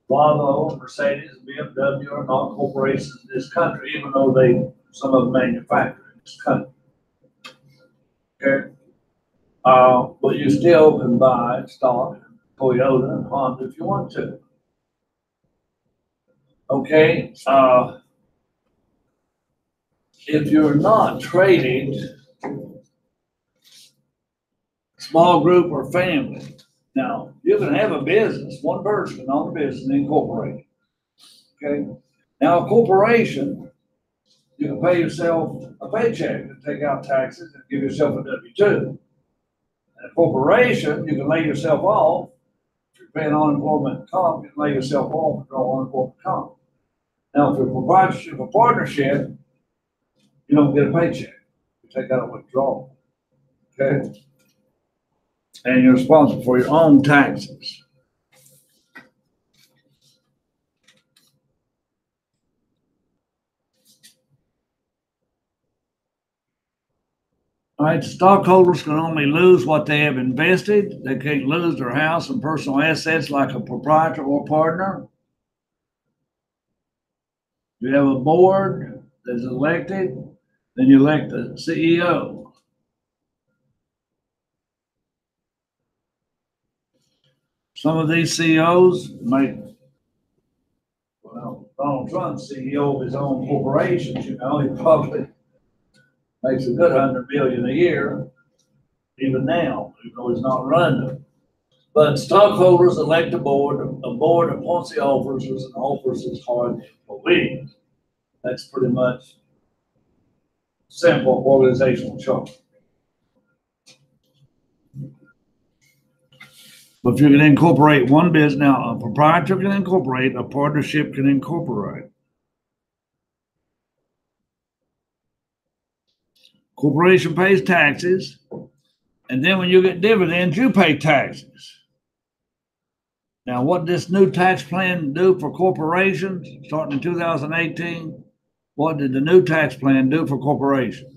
A: Volvo, Mercedes, and BMW are not corporations in this country, even though some of them manufacture in this country. Okay? But you still can buy stock in Toyota and Honda if you want to. Okay? If you're not trading, small group or family, now, you can have a business, one person on the business incorporated. Okay? Now, a corporation You can pay yourself a paycheck and take out taxes and give yourself a W-2. And a corporation, you can lay yourself off. If you're paying unemployment comp, you can lay yourself off and draw unemployment comp. Now, if you're a proprietorship or partnership, you don't get a paycheck. You take out a withdrawal. Okay? And you're responsible for your own taxes. All right, stockholders can only lose what they have invested. They can't lose their house and personal assets like a proprietor or partner. You have a board that's elected, then you elect the CEO. Some of these CEOs Donald Trump's CEO of his own corporations, he probably makes a good $100 million a year, even now, even though he's not running them. But stockholders elect a board appoints the officers, and officers hire the employees. That's pretty much simple organizational chart. But if you can incorporate one business, now a proprietor can incorporate, a partnership can incorporate. Corporation pays taxes, and then when you get dividends, you pay taxes. Now, what this new tax plan do for corporations, starting in 2018, what did the new tax plan do for corporations?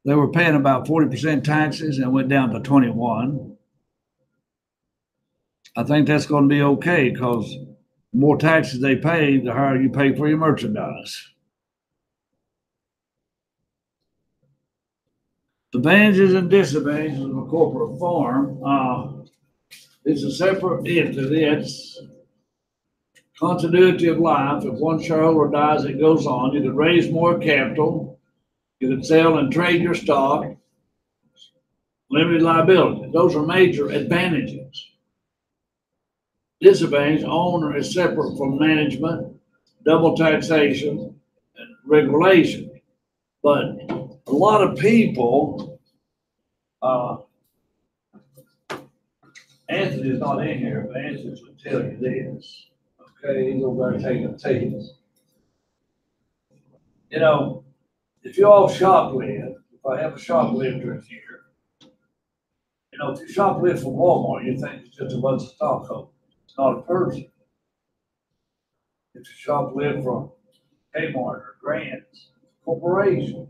A: They were paying about 40% taxes and went down to 21%. I think that's going to be okay because the more taxes they pay, the higher you pay for your merchandise. Advantages and disadvantages of a corporate form. It's a separate entity. It's continuity of life. If one shareholder dies, it goes on. You can raise more capital. You can sell and trade your stock. Limited liability. Those are major advantages. Disadvantage, owner is separate from management, double taxation, and regulation. But a lot of people, Anthony's not in here, but Anthony would tell you this. Okay, he's over there taking a test. You know, if you all shoplift, if I have a shoplifter in here, you know, if you shoplift from Walmart, you think it's just a bunch of stockholders. It's not a person. If you shoplift from Kmart or Grant's, corporation.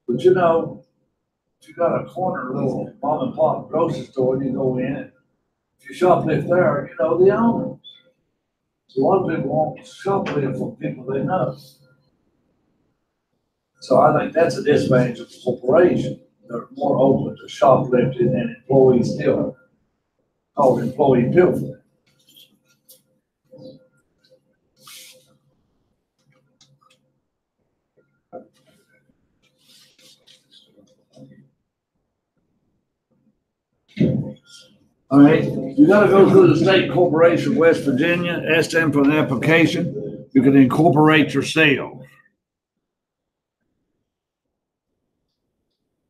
A: But you know, if you got a corner little mom and pop grocery store and you go in, and if you shoplift there, you know the owners. So a lot of people won't shoplift from people they know. So I think that's a disadvantage of the corporation. They're more open to shoplifting and employees still called employee pilfering. All right, you gotta go through the state corporation of West Virginia, ask them for an application. You can incorporate yourself.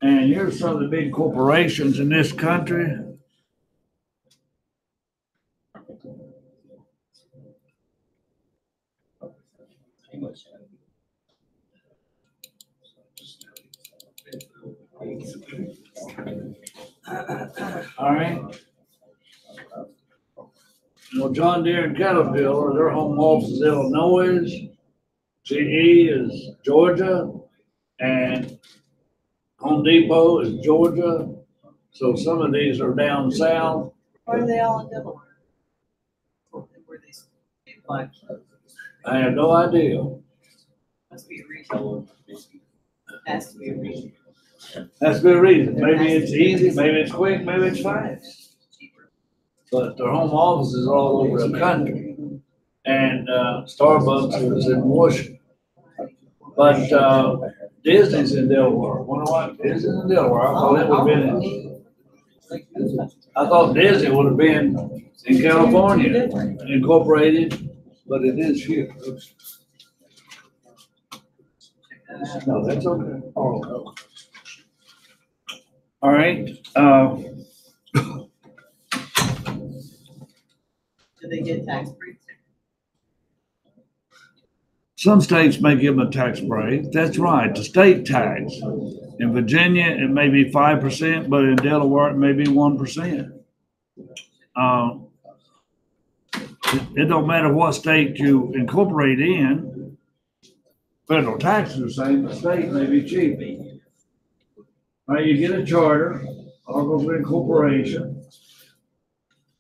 A: And here's some of the big corporations in this country. All right. You know, John Deere and Caterpillar, their home office is Illinois. GE is Georgia, and Home Depot is Georgia. So some of these are down south.
D: Why are they all in Delaware? Where these like,
A: I have no idea.
D: must be a reason. Has to be a reason.
A: That's a good reason. Maybe it's easy, maybe it's quick, maybe it's fast. But their home offices are all over the country. And Starbucks is in Washington. But Disney's in Delaware. Wonder why Disney's in Delaware? I thought Disney would have been in California, incorporated but it is here. Oops. No, that's okay. Oh, no. All right,
D: Do they get tax breaks?
A: some states may give them a tax break. That's right, the state tax. In Virginia, it may be 5%, but in Delaware, it may be 1%. It don't matter what state you incorporate in, federal taxes are the same, the state may be cheap. All right, you get a charter, or go for incorporation.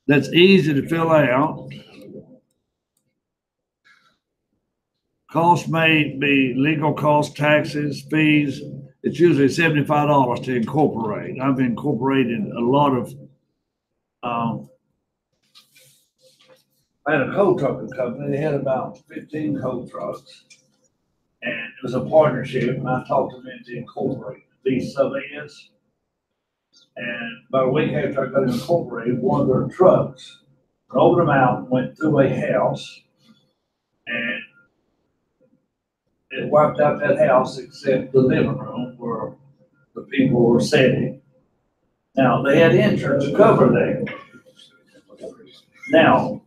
A: That's easy to fill out. Cost may be legal costs, taxes, fees. It's usually $75 to incorporate. I've incorporated a lot of, I had a coal trucking company. They had about 15 coal trucks. And it was a partnership, and I talked them into incorporating these sub-ends. And about a week after I got incorporated, one of their trucks rolled them out and went through a house. And it wiped out that house except the living room where the people were sitting. Now, they had insurance to cover that. Now,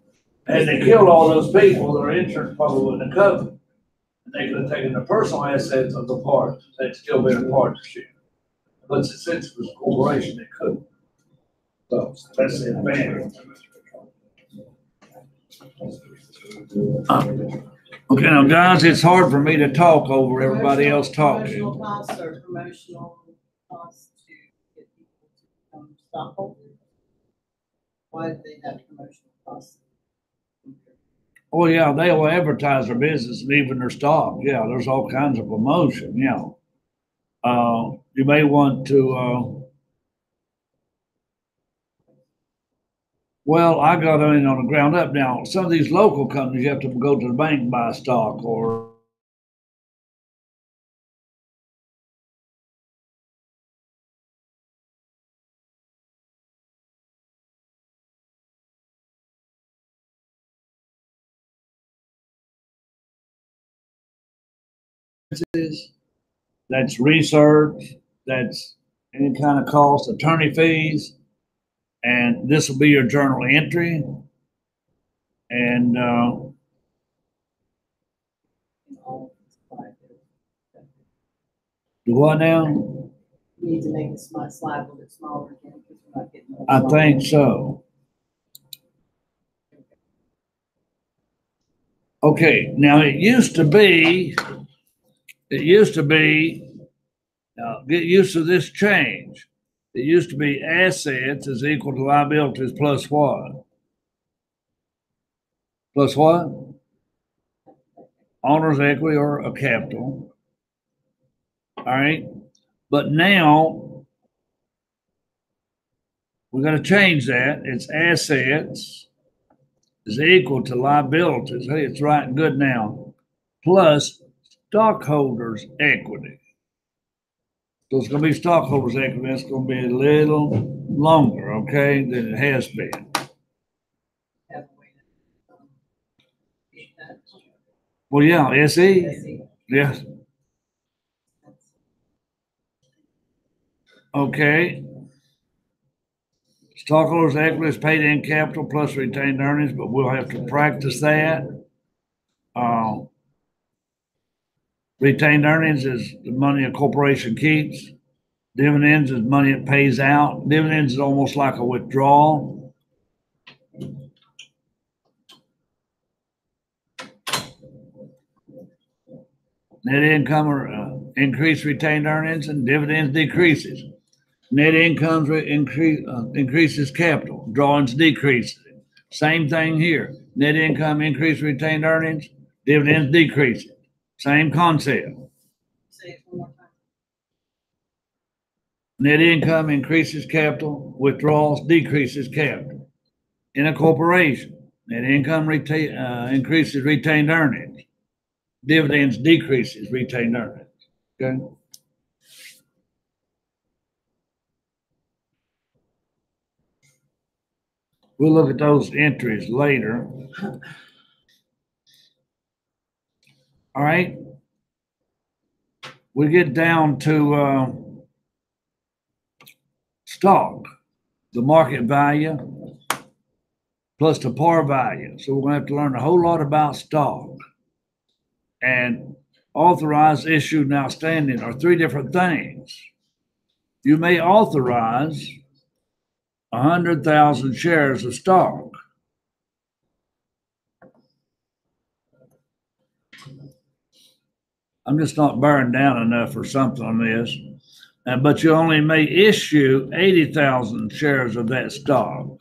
A: had they killed all those people, their insurance probably wouldn't have covered. And they could have taken the personal assets of the part, they'd still been in partnership. But since it was a corporation, they couldn't. So that's the advantage. Okay, now guys, it's hard for me to talk over everybody else talking.
D: Promotional costs or promotional costs to get people to become stockholders? Why do they have promotional costs?
A: Oh, yeah, they will advertise their business and even their stock. Yeah, there's all kinds of promotion, yeah. You may want to, well, I got in on the ground up. Now, some of these local companies, you have to go to the bank and buy stock or that's research, that's any kind of cost, attorney fees. And this will be your journal entry. And do what now?
D: You need to make the slide a little bit smaller again, because we're not getting.
A: I think so. Okay, now it used to be, now get used to this change. It used to be assets is equal to liabilities plus what? Plus what? Owner's equity or a capital. All right. But now we're going to change that. It's assets is equal to liabilities. Hey, it's right good now. Plus stockholders' equity. So it's going to be stockholders' equity. It's going to be a little longer, okay, than it has been. Well, yeah, SE. Yes. Okay. Stockholders' equity is paid in capital plus retained earnings, but we'll have to practice that. Retained earnings is the money a corporation keeps. Dividends is money it pays out. Dividends is almost like a withdrawal. Net income or increased retained earnings, and dividends decreases. Net income increases capital. Drawings decreases. Same thing here. Net income increases retained earnings. Dividends decreases. Same concept.
D: Say it one more time.
A: Net income increases capital. Withdrawals decreases capital. In a corporation, net income increases retained earnings. Dividends decreases retained earnings. Okay. We'll look at those entries later. All right. We get down to stock, the market value plus the par value. So we're going to have to learn a whole lot about stock. And authorized, issued, and outstanding are three different things. You may authorize 100,000 shares of stock. I'm just not bearing down enough or something on this. But you only may issue 80,000 shares of that stock.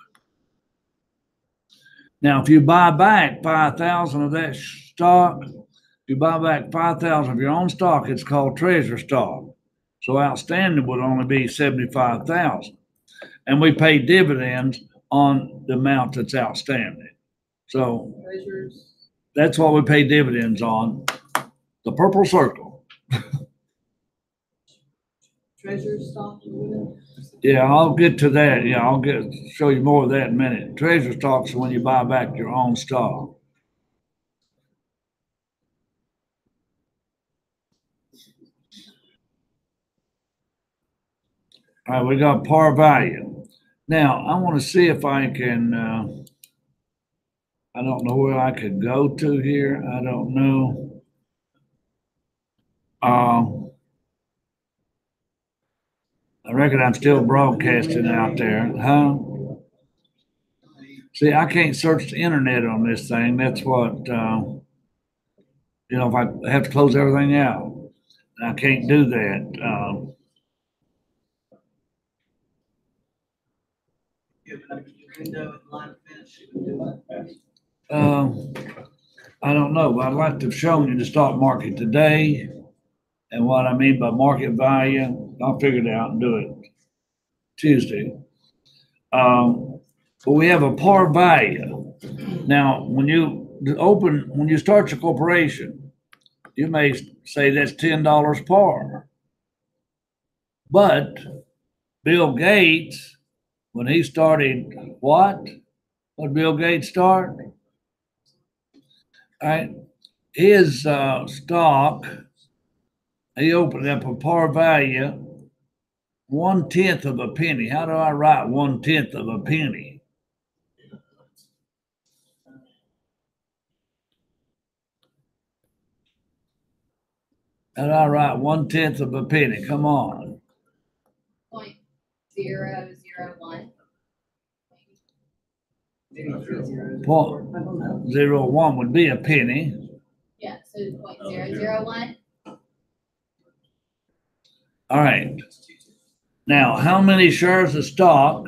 A: Now, if you buy back 5,000 of that stock, if you buy back 5,000 of your own stock, it's called treasury stock. So outstanding would only be 75,000. And we pay dividends on the amount that's outstanding. So
D: Treasurers,
A: that's what we pay dividends on. The purple circle.
D: treasurer stock, or whatever.
A: Yeah, I'll get to that. Yeah, I'll show you more of that in a minute. Treasury stocks are when you buy back your own stock. All right, we got par value. Now, I want to see if I can, I don't know where I could go to here. I don't know. I reckon I'm still broadcasting out there, huh? See, I can't search the internet on this thing. That's what, if I have to close everything out. I can't do that.
D: Give it up your window and line of fence, you would do it.
A: I don't know, but I'd like to have shown you the stock market today and what I mean by market value. I'll figure it out and do it Tuesday. But we have a par value. Now, when you start your corporation, you may say that's $10 par. But Bill Gates, when he started what? What did Bill Gates start? All right. His stock, he opened up a par value 1/10 of a penny. How do I write 1/10 of a penny? How do I write 1/10 of a penny? Come on.
C: 0.001.
D: Maybe 3 zeros.
A: Point
D: I don't know.
A: 0.01 would be a penny.
C: Yeah, so 0.001.
A: All right. Now, how many shares of stock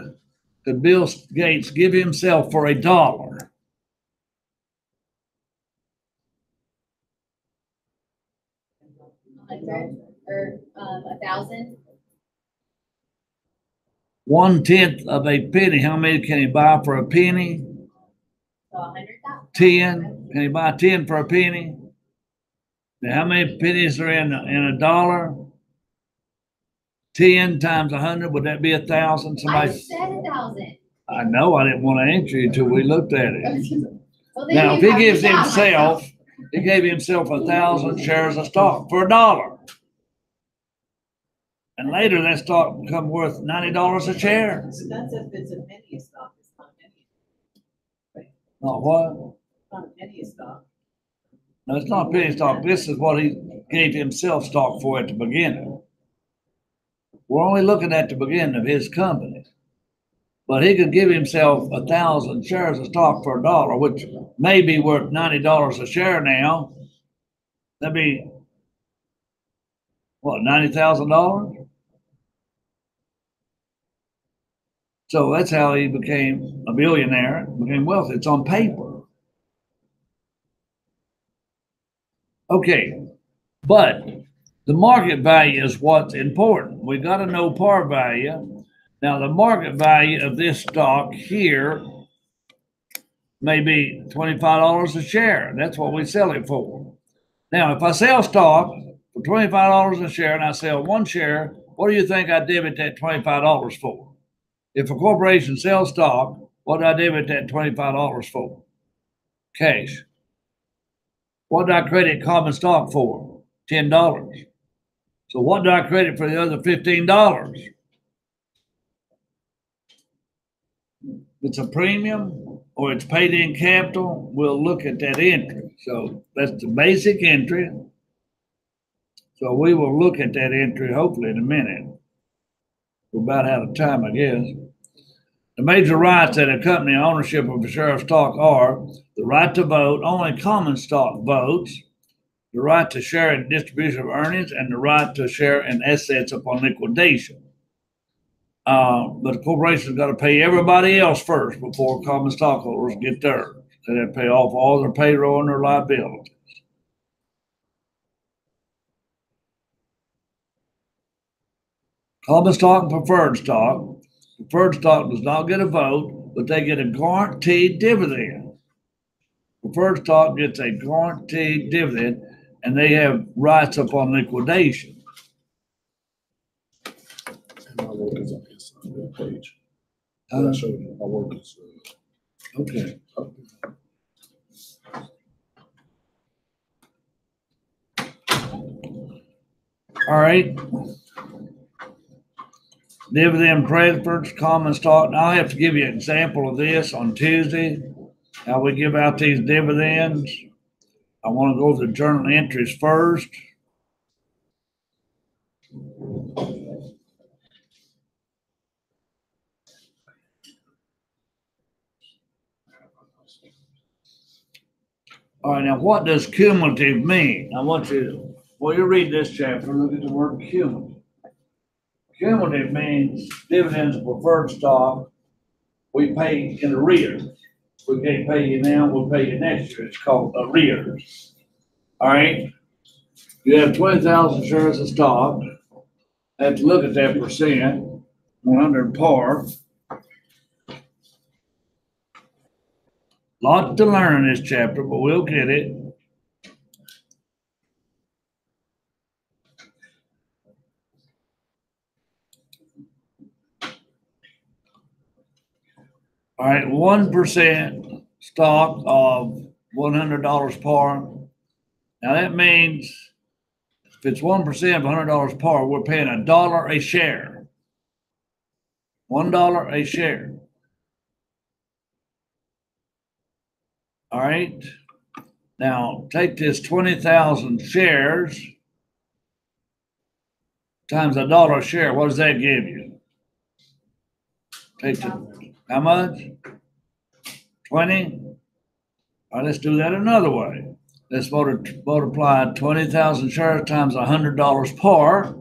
A: could Bill Gates give himself for $1?
C: Or 1,000.
A: 1/10 of a penny. How many can he buy for a penny?
C: So 100,000.
A: 10. Can he buy 10 for a penny? Now, how many pennies are in a dollar? 10 times 100, would that be 1,000?
C: I
A: Somebody,
C: said 1,000.
A: I know, I didn't want to answer you until we looked at it.
C: Well, then
A: Now,
C: you
A: if he
C: have to
A: gives
C: doubt
A: himself,
C: myself.
A: he gave himself 1,000 shares of stock for $1. And later that stock become worth $90 a share.
D: So that's if it's a penny stock, it's not a penny.
A: Not what?
D: It's not a penny stock.
A: No, it's not penny stock. This is what he gave himself stock for at the beginning. We're only looking at the beginning of his company. But he could give himself 1,000 shares of stock for $1, which may be worth $90 a share now. That'd be, what, $90,000? So that's how he became a billionaire, became wealthy. It's on paper. Okay, but the market value is what's important. We got to know par value. Now, the market value of this stock here may be $25 a share. That's what we sell it for. Now, if I sell stock for $25 a share and I sell one share, what do you think I debit that $25 for? If a corporation sells stock, what do I debit that $25 for? Cash. What do I credit common stock for? $10. So what do I credit for the other $15? If it's a premium or it's paid in capital, we'll look at that entry. So that's the basic entry. So we will look at that entry hopefully in a minute. We're about out of time, I guess. The major rights that accompany ownership of a share of stock are the right to vote, only common stock votes, the right to share in distribution of earnings, and the right to share in assets upon liquidation. But the corporation's got to pay everybody else first before common stockholders get theirs. They have to pay off all their payroll and their liabilities. Common stock and preferred stock. Preferred stock does not get a vote, but they get a guaranteed dividend. Preferred stock gets a guaranteed dividend, and they have rights upon liquidation.
F: And my work is on the inside of that page.
A: Uh,
F: I showed you, my work is.
A: Okay. All right. Dividend preference, common stock. Now I have to give you an example of this on Tuesday, how we give out these dividends. I want to go over the journal entries first. All right, now what does cumulative mean? I want you, well, you read this chapter, look at the word cumulative. Cumulative means dividends of preferred stock we pay in arrears. We can't pay you now, we'll pay you next year. It's called arrears. All right. You have 20,000 shares of stock. I have to look at that percent, 100 par. Lot to learn in this chapter, but we'll get it. All right, 1% stock of $100 par. Now that means if it's 1% of $100 par, we're paying $1 a share. $1 a share. All right. Now take this 20,000 shares times $1 a share. What does that give you? Take the, how much? 20? All right, let's do that another way. Let's multiply 20,000 shares times $100 par.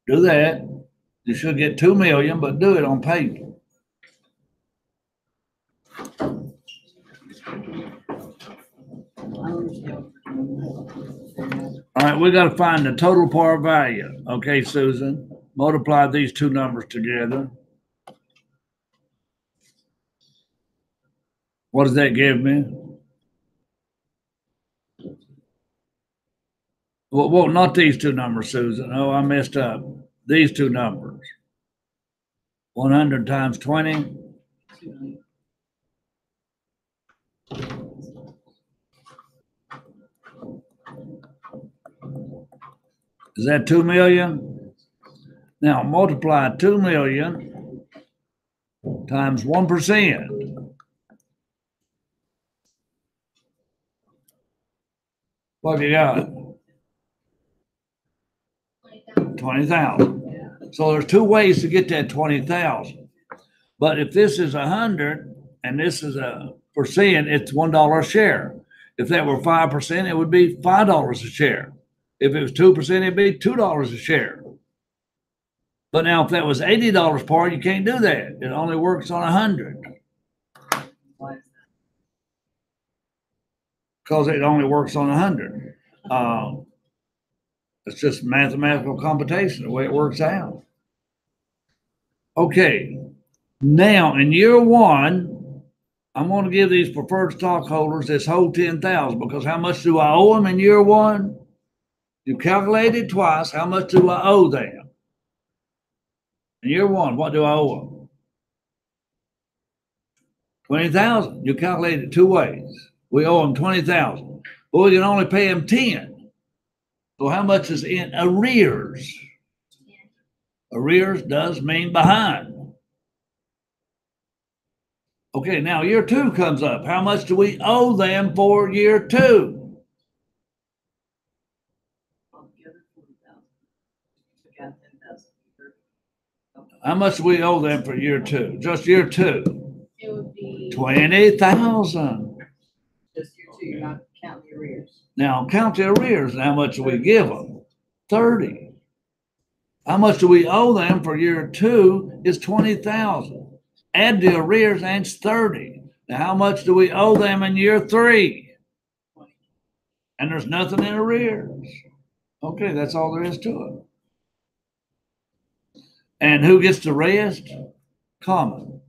A: Do that. You should get 2 million, but do it on paper. All right, we got to find the total par value. Okay, Susan, multiply these two numbers together. What does that give me? Well, not these two numbers, Susan. Oh, I messed up. These two numbers. 100 times 20. Is that 2 million? Now multiply 2 million times 1%. What have you got? 20,000. So there's two ways to get that 20,000. But if this is 100 and this is a percent, it's $1 a share. If that were 5%, it would be $5 a share. If it was 2%, it'd be $2 a share. But now if that was $80 par, you can't do that. It only works on 100. Because it only works on 100. It's just mathematical computation, the way it works out. Okay, now in year one, I'm going to give these preferred stockholders this whole 10,000 because how much do I owe them in year one? You calculate it twice. How much do I owe them? In year one, what do I owe them? 20,000. You calculate it two ways. We owe them 20,000. But we can only pay them 10. So how much is in arrears? Arrears does mean behind. Okay, now year 2 comes up. How much do we owe them for year 2?
D: Altogether, 40,000. Took out 10,000.
A: How much do we owe them for year 2? Just year 2.
C: It would be.
A: 20,000.
D: Just year 2, you're not counting the arrears.
A: Now count the arrears and how much do we give them? 30. How much do we owe them for year 2 is 20,000. Add the arrears and it's 30. Now how much do we owe them in year 3? And there's nothing in arrears. Okay, that's all there is to it. And who gets the rest? Common.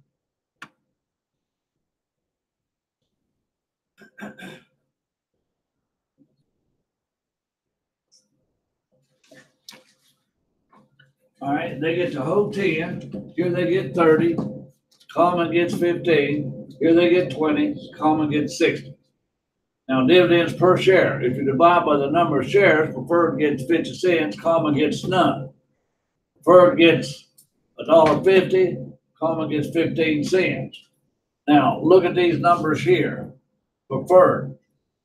A: All right, they get the whole 10. Here they get 30. Common gets 15. Here they get 20. Common gets 60. Now dividends per share. If you divide by the number of shares, preferred gets 50 cents. Common gets none. Preferred gets $1.50. Common gets 15 cents. Now look at these numbers here. Preferred.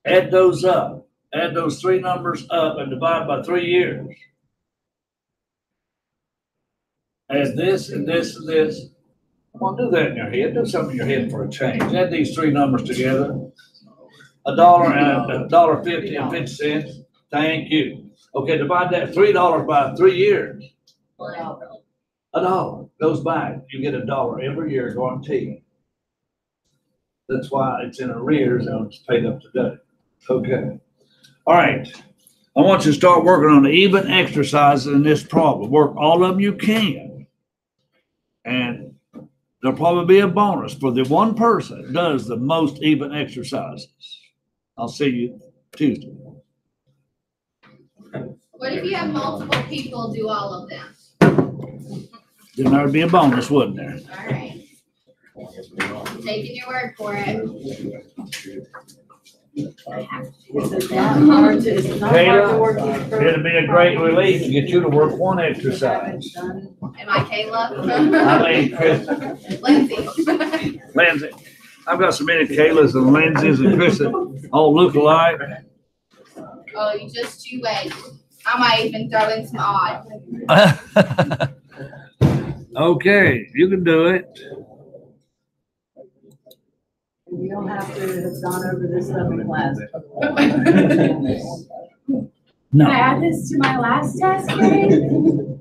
A: Add those up. Add those 3 numbers up and divide by 3 years. Add this and this and this. Come on, do that in your head. Do something in your head for a change. Add these 3 numbers together. $1 and $1.50 and 50 cents. Thank you. Okay, divide that $3 by 3 years. $1 goes back. You get $1 every year, guaranteed. That's why it's in arrears and it's paid up today. Okay. All right. I want you to start working on the even exercises in this problem. Work all of them you can. And there'll probably be a bonus for the one person that does the most even exercises. I'll see you Tuesday.
C: What if you have multiple people do all of them?
A: Then there'd be a bonus, wouldn't there?
C: All right. Taking your word for it.
D: It's not hard to, it's not hard to work.
A: It'd be a great relief to get you to work one exercise.
C: Am I Kayla?
A: I mean, Chris,
C: Lindsay.
A: Lindsay. I've got so many Kaylas and Lindsays and Chris that all look alike.
C: Oh, you wait. I might even throw in some odd.
A: Okay, you can do it.
D: You don't have to have gone over this stuff in class.
C: Can I
A: No.
C: add this to my last test grade?